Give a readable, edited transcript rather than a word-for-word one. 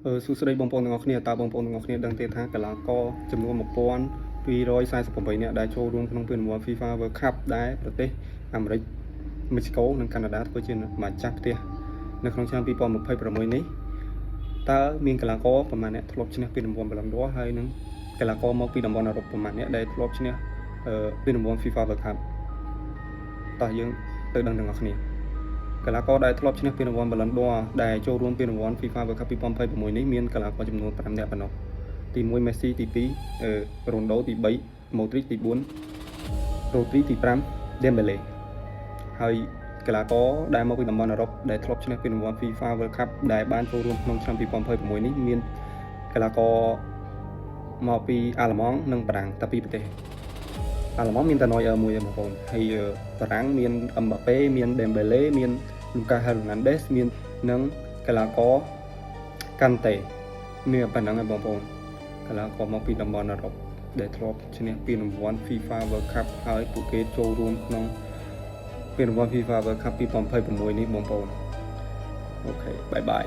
សួស្តីបងប្អូនទាំងអស់គ្នាតើបងប្អូនទាំងអស់គ្នាដឹងទេថាកីឡាករចំនួន1248នាក់ដែលចូលរួមក្នុងពានរង្វាន់ FIFA World Cup ដែលប្រទេសអាមេរិកមិចស្កូនិងកាណាដាធ្វើជាម្ចាស់ផ្ទះនៅក្នុងឆ្នាំ2026នេះតើមានកីឡាករប្រមាណអ្នកធ្លាប់ឈ្នះពានរង្វាន់ Ballon d'Or ហើយនឹងកីឡាករមកពីតំបន់អឺរ៉ុបប្រមាណអ្នកដែលធ្លាប់ឈ្នះពានរង្វាន់ FIFA World Cup តើយើងទៅដឹងទាំងអស់គ្នាកីឡាករដែលធ្លាប់ឈ្នះពានរង្វាន់ Ballon d'Or ដែលចូលរួមពានរង្វាន់ FIFA World Cup 2026នេះមានកីឡាករចំនួន5នាក់ប៉ុណ្ណោះទី1 Messi ទី2 Ronaldo ទី3 Modric ទី4 Rodri ទី5 Dembele ហើយកីឡាករដែលមកពីតំបន់អឺរ៉ុបដែលធ្លាប់ឈ្នះពានរង្វាន់ FIFA World Cup ដែលបានចូលរួមក្នុងឆ្នាំ2026នេះមានកីឡាករមកពីអាល្លឺម៉ង់និងបារាំងតែពីរប្រទេសអាល្លឺម៉ង់មានតែ Neuer មួយឯងបងប្អូនហើយបារាំងមាន Mbappé មាន Dembele មាន Lucas Hernandez មាននិងកីឡាករ Kante មានប៉ុណ្ណឹងឯងបងប្អូនកីឡាករមកពីតំបន់អឺរ៉ុបដែលធ្លាប់ឈ្នះពានរង្វាន់ FIFA World Cup ហើយពួកគេចូលរួមក្នុងពានរង្វាន់ FIFA World Cup 2026នេះបងប្អូនអូខេបាយបាយ